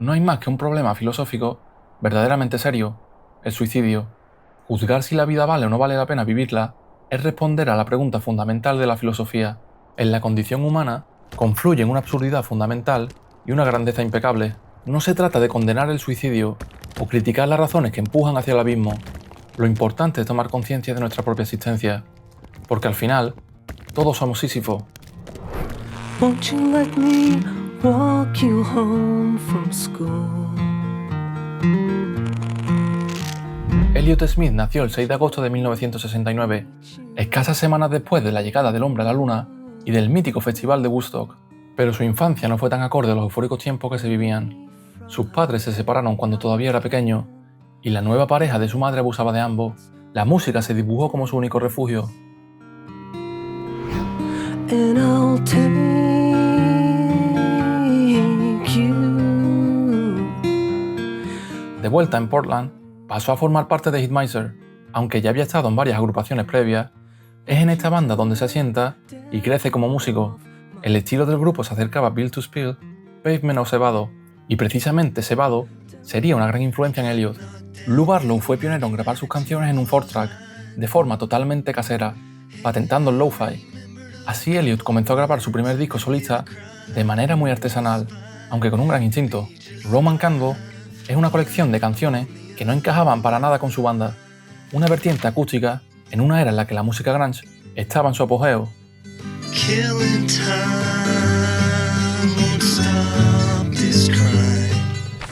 No hay más que un problema filosófico verdaderamente serio, el suicidio. Juzgar si la vida vale o no vale la pena vivirla es responder a la pregunta fundamental de la filosofía. En la condición humana confluyen una absurdidad fundamental y una grandeza impecable. No se trata de condenar el suicidio o criticar las razones que empujan hacia el abismo. Lo importante es tomar conciencia de nuestra propia existencia, porque al final, todos somos Sísifo. Won't you let me walk you home from school? Elliot Smith nació el 6 de agosto de 1969, escasas semanas después de la llegada del hombre a la luna y del mítico festival de Woodstock, pero su infancia no fue tan acorde a los eufóricos tiempos que se vivían. Sus padres se separaron cuando todavía era pequeño, y la nueva pareja de su madre abusaba de ambos. La música se dibujó como su único refugio. And I'll take you. De vuelta en Portland, pasó a formar parte de Hitmiser, aunque ya había estado en varias agrupaciones previas. Es en esta banda donde se asienta y crece como músico. El estilo del grupo se acercaba a Built to Spill, Pavement o Cebado, y precisamente Cebado sería una gran influencia en Elliot. Lou Barlow fue pionero en grabar sus canciones en un 4-track, de forma totalmente casera, patentando el lo-fi. Así Elliot comenzó a grabar su primer disco solista de manera muy artesanal, aunque con un gran instinto. Roman Candle es una colección de canciones que no encajaban para nada con su banda, una vertiente acústica en una era en la que la música grunge estaba en su apogeo.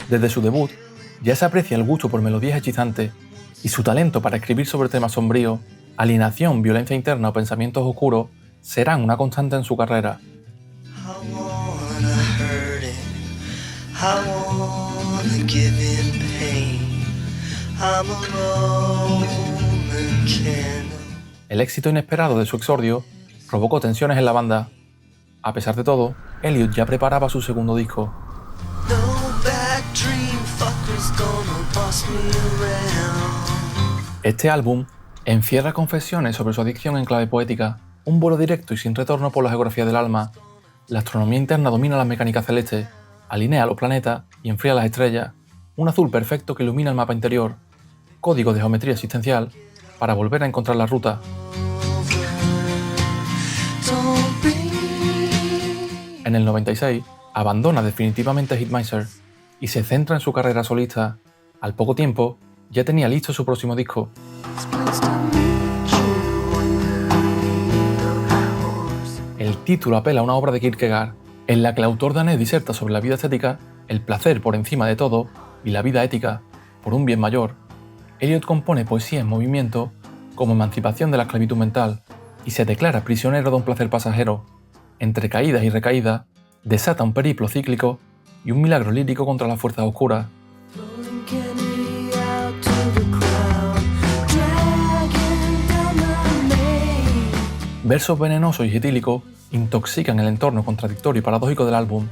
Desde su debut, ya se aprecia el gusto por melodías hechizantes y su talento para escribir sobre temas sombríos, alienación, violencia interna o pensamientos oscuros serán una constante en su carrera. El éxito inesperado de su exordio provocó tensiones en la banda. A pesar de todo, Elliot ya preparaba su segundo disco. Este álbum encierra confesiones sobre su adicción en clave poética, un vuelo directo y sin retorno por la geografía del alma. La astronomía interna domina las mecánicas celestes, alinea los planetas y enfría las estrellas, un azul perfecto que ilumina el mapa interior, código de geometría existencial para volver a encontrar la ruta. En el 96, abandona definitivamente Hitmiser y se centra en su carrera solista. Al poco tiempo, ya tenía listo su próximo disco. El título apela a una obra de Kierkegaard, en la que el autor danés diserta sobre la vida estética, el placer por encima de todo y la vida ética, por un bien mayor. Elliot compone poesía en movimiento como emancipación de la esclavitud mental y se declara prisionero de un placer pasajero. Entre caídas y recaídas, desata un periplo cíclico y un milagro lírico contra las fuerzas oscuras. Versos venenosos y etílicos intoxican el entorno contradictorio y paradójico del álbum.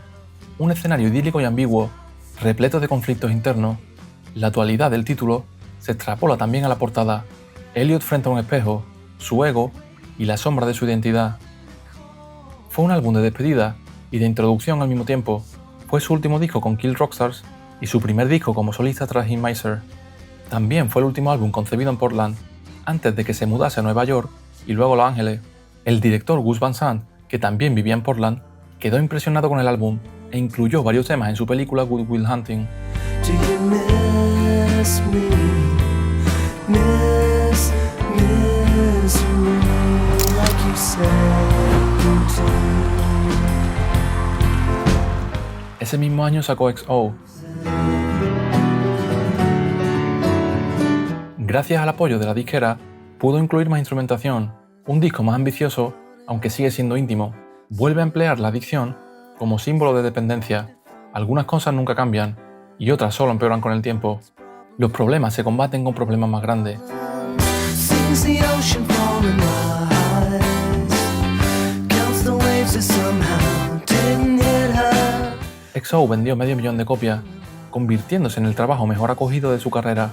Un escenario idílico y ambiguo, repleto de conflictos internos. La dualidad del título se extrapola también a la portada. Elliot frente a un espejo, su ego y la sombra de su identidad. Fue un álbum de despedida y de introducción al mismo tiempo. Fue su último disco con Kill Rockstars y su primer disco como solista tras Hitmiser. También fue el último álbum concebido en Portland, antes de que se mudase a Nueva York y luego a Los Ángeles. El director Gus Van Sant, que también vivía en Portland, quedó impresionado con el álbum e incluyó varios temas en su película Good Will Hunting. Ese mismo año sacó XO. Gracias al apoyo de la disquera, pudo incluir más instrumentación, un disco más ambicioso, aunque sigue siendo íntimo. Vuelve a emplear la adicción como símbolo de dependencia. Algunas cosas nunca cambian y otras solo empeoran con el tiempo. Los problemas se combaten con problemas más grandes. XO vendió 500.000 de copias, convirtiéndose en el trabajo mejor acogido de su carrera.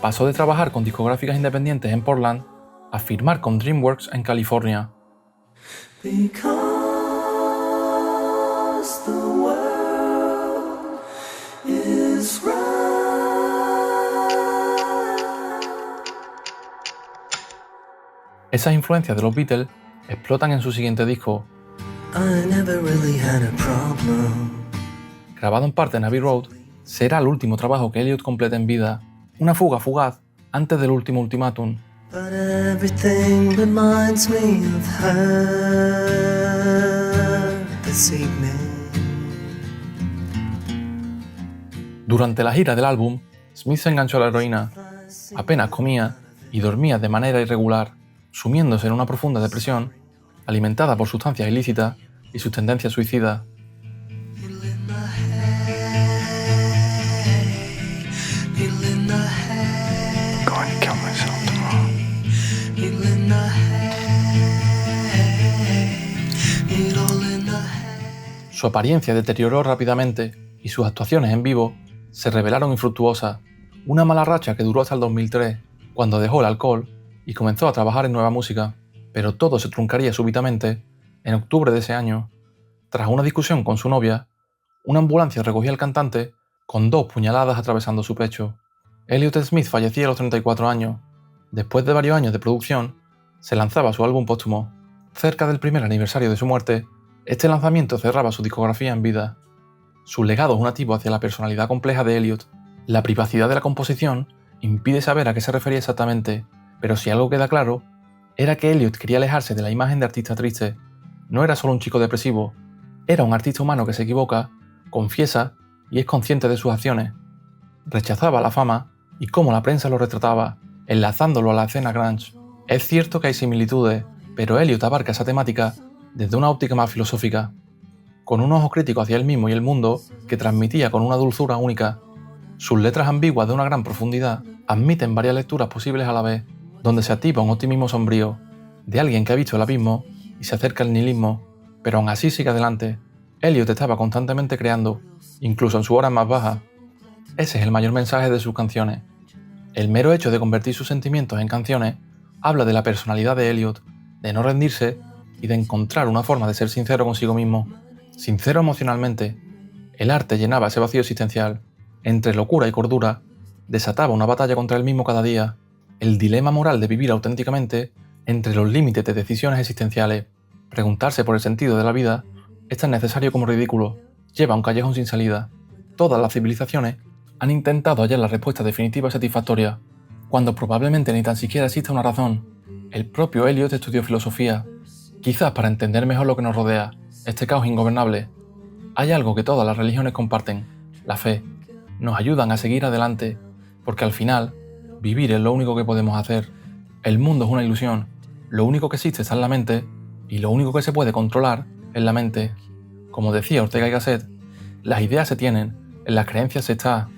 Pasó de trabajar con discográficas independientes en Portland a firmar con DreamWorks en California. Because the world is Esas influencias de los Beatles explotan en su siguiente disco, I never really had a problem. grabado en parte en Abbey Road. Será el último trabajo que Elliot complete en vida, una fuga fugaz antes del último ultimátum. But everything reminds me of her this evening. Durante la gira del álbum, Smith se enganchó a la heroína. Apenas comía y dormía de manera irregular, sumiéndose en una profunda depresión, alimentada por sustancias ilícitas y sus tendencias suicidas. Going to kill myself tomorrow. Su apariencia deterioró rápidamente y sus actuaciones en vivo se revelaron infructuosas, una mala racha que duró hasta el 2003, cuando dejó el alcohol y comenzó a trabajar en nueva música, pero todo se truncaría súbitamente en octubre de ese año. Tras una discusión con su novia, una ambulancia recogía al cantante con 2 puñaladas atravesando su pecho. Elliot Smith fallecía a los 34 años. Después de varios años de producción, se lanzaba su álbum póstumo. Cerca del primer aniversario de su muerte, este lanzamiento cerraba su discografía en vida. Su legado es un atisbo hacia la personalidad compleja de Elliot. La privacidad de la composición impide saber a qué se refería exactamente, pero si algo queda claro, era que Elliot quería alejarse de la imagen de artista triste. No era solo un chico depresivo, era un artista humano que se equivoca, confiesa y es consciente de sus acciones. Rechazaba la fama y cómo la prensa lo retrataba, enlazándolo a la escena grunge. Es cierto que hay similitudes, pero Elliot abarca esa temática desde una óptica más filosófica, con un ojo crítico hacia él mismo y el mundo que transmitía con una dulzura única. Sus letras ambiguas de una gran profundidad admiten varias lecturas posibles a la vez, donde se atisba un optimismo sombrío, de alguien que ha visto el abismo y se acerca al nihilismo, pero aún así sigue adelante. Elliot estaba constantemente creando, incluso en sus horas más bajas. Ese es el mayor mensaje de sus canciones. El mero hecho de convertir sus sentimientos en canciones habla de la personalidad de Elliot, de no rendirse y de encontrar una forma de ser sincero consigo mismo. Sincero emocionalmente, el arte llenaba ese vacío existencial. Entre locura y cordura, desataba una batalla contra él mismo cada día. El dilema moral de vivir auténticamente entre los límites de decisiones existenciales. Preguntarse por el sentido de la vida es tan necesario como ridículo. Lleva a un callejón sin salida. Todas las civilizaciones han intentado hallar la respuesta definitiva y satisfactoria, cuando probablemente ni tan siquiera exista una razón. El propio Elliot estudió filosofía, quizás para entender mejor lo que nos rodea, este caos ingobernable. Hay algo que todas las religiones comparten, la fe. Nos ayudan a seguir adelante, porque al final, vivir es lo único que podemos hacer. El mundo es una ilusión, lo único que existe está en la mente, y lo único que se puede controlar es la mente. Como decía Ortega y Gasset, las ideas se tienen, en las creencias se está.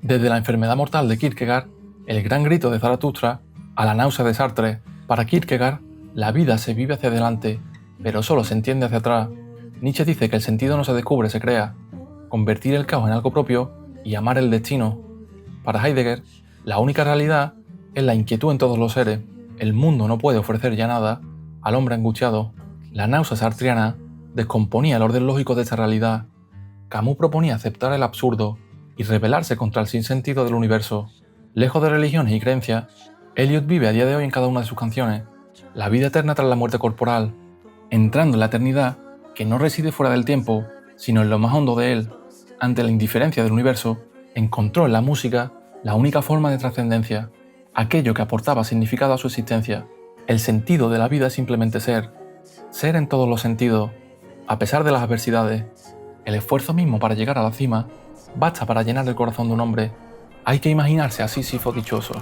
Desde la enfermedad mortal de Kierkegaard, el gran grito de Zaratustra, a la náusea de Sartre, para Kierkegaard, la vida se vive hacia adelante, pero solo se entiende hacia atrás. Nietzsche dice que el sentido no se descubre, se crea. Convertir el caos en algo propio y amar el destino. Para Heidegger, la única realidad es la inquietud en todos los seres. El mundo no puede ofrecer ya nada al hombre angustiado. La náusea sartriana descomponía el orden lógico de esta realidad. Camus proponía aceptar el absurdo y rebelarse contra el sinsentido del universo. Lejos de religiones y creencias, Elliot vive a día de hoy en cada una de sus canciones la vida eterna tras la muerte corporal, entrando en la eternidad que no reside fuera del tiempo, sino en lo más hondo de él. Ante la indiferencia del universo, encontró en la música la única forma de trascendencia, aquello que aportaba significado a su existencia. El sentido de la vida es simplemente ser en todos los sentidos, a pesar de las adversidades. El esfuerzo mismo para llegar a la cima basta para llenar el corazón de un hombre. Hay que imaginarse a Sísifo dichoso.